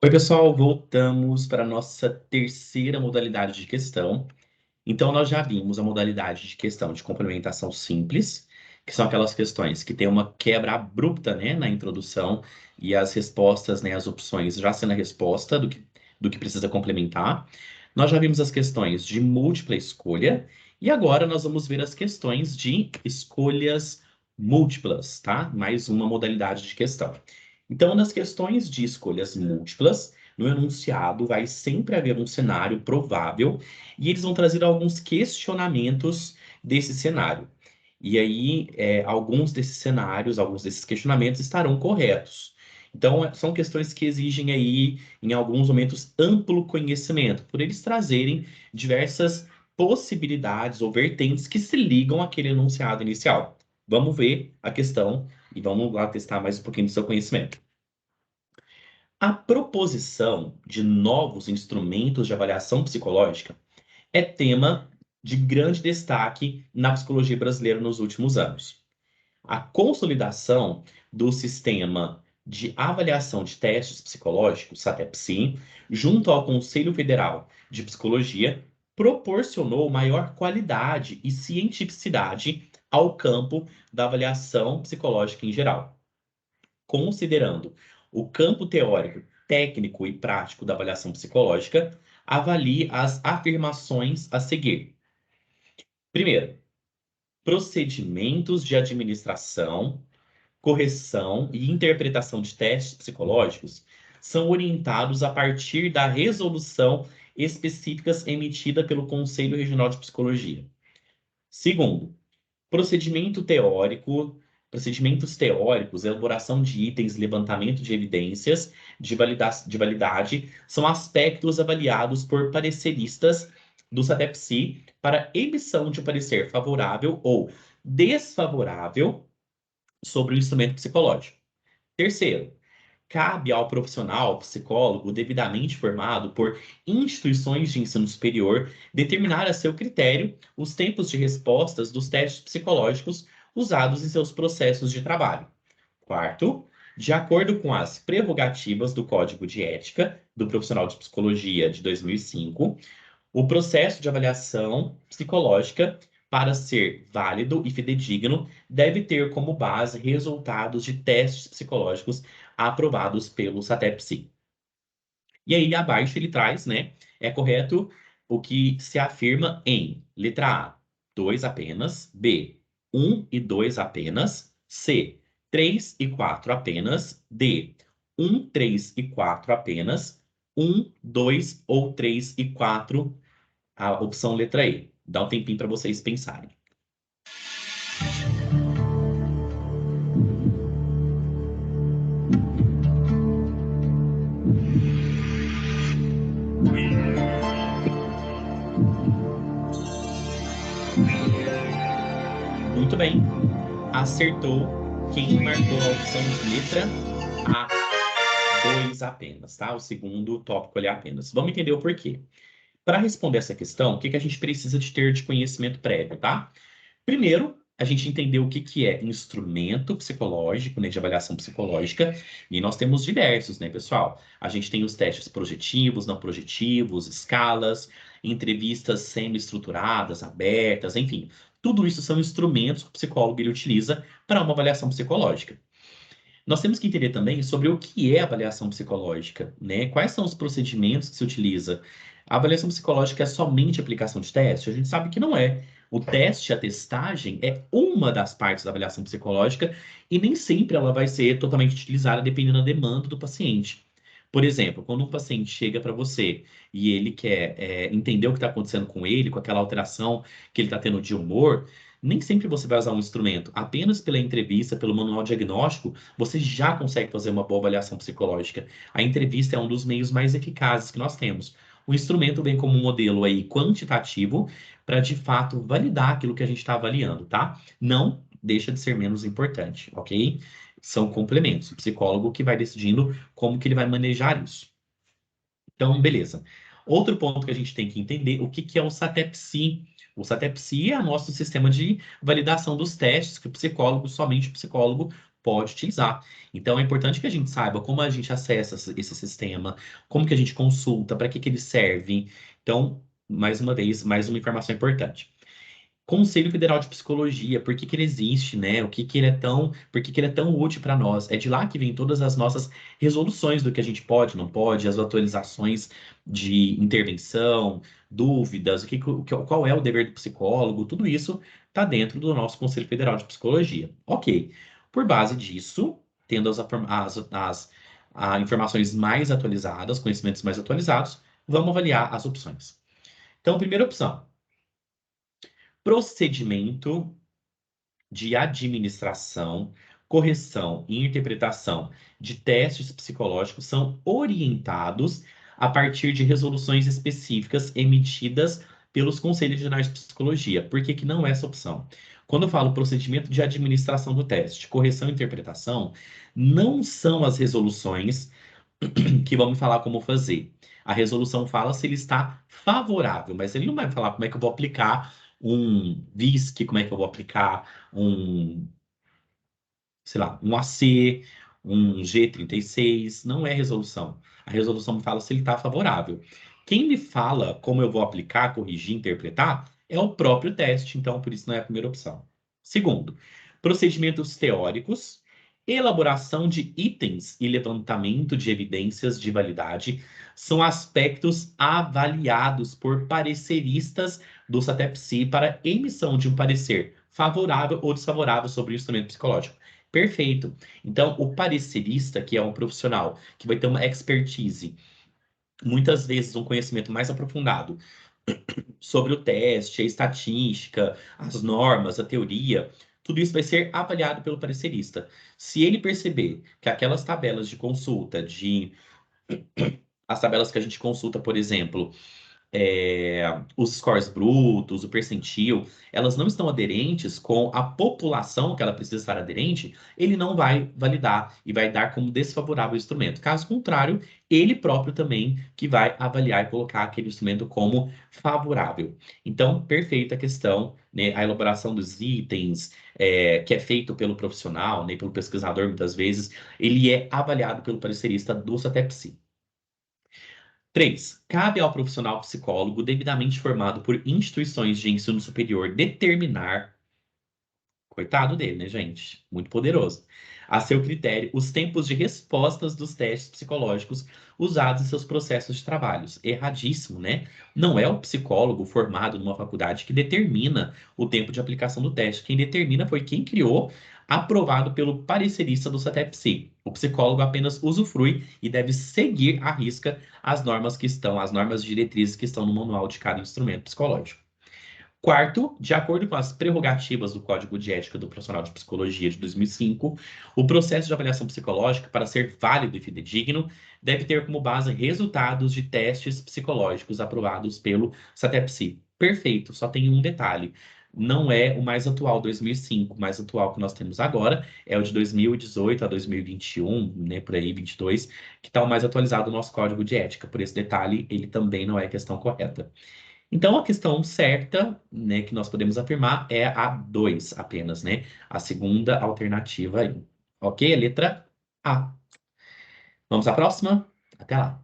Oi, pessoal, voltamos para a nossa terceira modalidade de questão. Então, nós já vimos a modalidade de questão de complementação simples, que são aquelas questões que têm uma quebra abrupta, né, na introdução e as respostas, né, as opções já sendo a resposta do que precisa complementar. Nós já vimos as questões de múltipla escolha e agora nós vamos ver as questões de escolhas múltiplas, tá? Mais uma modalidade de questão. Então, nas questões de escolhas múltiplas, no enunciado vai sempre haver um cenário provável e eles vão trazer alguns questionamentos desse cenário. E aí, alguns desses cenários, alguns desses questionamentos estarão corretos. Então, são questões que exigem aí, em alguns momentos, amplo conhecimento, por eles trazerem diversas possibilidades ou vertentes que se ligam àquele enunciado inicial. Vamos ver a questão e vamos lá testar mais um pouquinho do seu conhecimento. A proposição de novos instrumentos de avaliação psicológica é tema de grande destaque na psicologia brasileira nos últimos anos. A consolidação do sistema de avaliação de testes psicológicos, SATEPSI, junto ao Conselho Federal de Psicologia, proporcionou maior qualidade e cientificidade ao campo da avaliação psicológica em geral. Considerando o campo teórico, técnico e prático da avaliação psicológica, avalie as afirmações a seguir. Primeiro, procedimentos de administração, correção e interpretação de testes psicológicos são orientados a partir da resolução específicas emitida pelo Conselho Regional de Psicologia. Segundo, procedimento teórico, procedimentos teóricos, elaboração de itens, levantamento de evidências de validade são aspectos avaliados por pareceristas do SATEPSI para emissão de parecer favorável ou desfavorável sobre o instrumento psicológico. Terceiro, cabe ao profissional psicólogo devidamente formado por instituições de ensino superior determinar a seu critério os tempos de respostas dos testes psicológicos usados em seus processos de trabalho. Quarto, de acordo com as prerrogativas do Código de Ética do Profissional de Psicologia de 2005, o processo de avaliação psicológica, para ser válido e fidedigno, deve ter como base resultados de testes psicológicos aprovados pelo SATEPSI. E aí, abaixo ele traz, né? É correto o que se afirma em letra A, 2 apenas, B, 1 e 2 apenas, C, 3 e 4 apenas, D, 1, 3 e 4 apenas, 1, 2 ou 3 e 4, a opção letra E. Dá um tempinho para vocês pensarem. Muito bem. Acertou quem marcou a opção de letra A, 2 apenas, tá? O segundo tópico ali é apenas. Vamos entender o porquê. Para responder essa questão, o que que a gente precisa de ter de conhecimento prévio, tá? Primeiro, a gente entendeu o que que é instrumento psicológico, né, de avaliação psicológica, e nós temos diversos, né, pessoal? A gente tem os testes projetivos, não projetivos, escalas, entrevistas semi-estruturadas, abertas, enfim. Tudo isso são instrumentos que o psicólogo ele utiliza para uma avaliação psicológica. Nós temos que entender também sobre o que é avaliação psicológica, né? Quais são os procedimentos que se utiliza. A avaliação psicológica é somente aplicação de teste? A gente sabe que não é. O teste, a testagem, é uma das partes da avaliação psicológica e nem sempre ela vai ser totalmente utilizada dependendo da demanda do paciente. Por exemplo, quando um paciente chega para você e ele quer entender o que está acontecendo com ele, com aquela alteração que ele está tendo de humor, nem sempre você vai usar um instrumento. Apenas pela entrevista, pelo manual diagnóstico, você já consegue fazer uma boa avaliação psicológica. A entrevista é um dos meios mais eficazes que nós temos. O instrumento vem como um modelo aí quantitativo para de fato validar aquilo que a gente está avaliando, tá? Não deixa de ser menos importante, ok? São complementos. O psicólogo que vai decidindo como que ele vai manejar isso. Então, beleza. Outro ponto que a gente tem que entender, o que que é o SATEPSI? O SATEPSI é o nosso sistema de validação dos testes que o psicólogo, somente o psicólogo, pode utilizar. Então é importante que a gente saiba como a gente acessa esse sistema, como que a gente consulta, para que que ele serve. Então, mais uma vez, mais uma informação importante. Conselho Federal de Psicologia, por que que ele existe, né? O que que ele é tão, por que que ele é tão útil para nós? É de lá que vem todas as nossas resoluções do que a gente pode, não pode, as atualizações de intervenção, dúvidas, qual é o dever do psicólogo, tudo isso está dentro do nosso Conselho Federal de Psicologia. Ok. Por base disso, tendo as informações mais atualizadas, conhecimentos mais atualizados, vamos avaliar as opções. Então, primeira opção, procedimento de administração, correção e interpretação de testes psicológicos são orientados a partir de resoluções específicas emitidas pelos Conselhos Regionais de Psicologia. Por que que não é essa opção? Quando eu falo procedimento de administração do teste, correção e interpretação, não são as resoluções que vão me falar como fazer. A resolução fala se ele está favorável, mas ele não vai falar como é que eu vou aplicar um VISC, como é que eu vou aplicar um, sei lá, um AC, um G36. Não é resolução. A resolução me fala se ele está favorável. Quem me fala como eu vou aplicar, corrigir, interpretar é o próprio teste, então por isso não é a primeira opção. Segundo, procedimentos teóricos, elaboração de itens e levantamento de evidências de validade são aspectos avaliados por pareceristas do SATEPSI para emissão de um parecer favorável ou desfavorável sobre o instrumento psicológico. Perfeito. Então, o parecerista, que é um profissional que vai ter uma expertise, muitas vezes um conhecimento mais aprofundado sobre o teste, a estatística, as normas, a teoria, tudo isso vai ser avaliado pelo parecerista. Se ele perceber que aquelas tabelas de consulta, as tabelas que a gente consulta, por exemplo, os scores brutos, o percentil, elas não estão aderentes com a população que ela precisa estar aderente, ele não vai validar e vai dar como desfavorável o instrumento. Caso contrário, ele próprio também que vai avaliar e colocar aquele instrumento como favorável. Então, perfeita a questão, né? A elaboração dos itens, que é feito pelo profissional, né, pelo pesquisador, muitas vezes, ele é avaliado pelo parecerista do SATEPSI. 3. Cabe ao profissional psicólogo devidamente formado por instituições de ensino superior determinar, coitado dele, né, gente? Muito poderoso, a seu critério, os tempos de respostas dos testes psicológicos usados em seus processos de trabalhos. Erradíssimo, né? Não é o psicólogo formado numa faculdade que determina o tempo de aplicação do teste. Quem determina foi quem criou, aprovado pelo parecerista do SATEPSI. O psicólogo apenas usufrui e deve seguir à risca as normas que estão, as normas diretrizes que estão no manual de cada instrumento psicológico. Quarto, de acordo com as prerrogativas do Código de Ética do Profissional de Psicologia de 2005, o processo de avaliação psicológica, para ser válido e fidedigno, deve ter como base resultados de testes psicológicos aprovados pelo SATEPSI. Perfeito, só tem um detalhe. Não é o mais atual 2005, o mais atual que nós temos agora é o de 2018 a 2021, né, por aí, 22, que está o mais atualizado do nosso Código de Ética. Por esse detalhe, ele também não é a questão correta. Então, a questão certa, né, que nós podemos afirmar é a 2 apenas, né? A segunda alternativa aí. Ok? A letra A. Vamos à próxima? Até lá.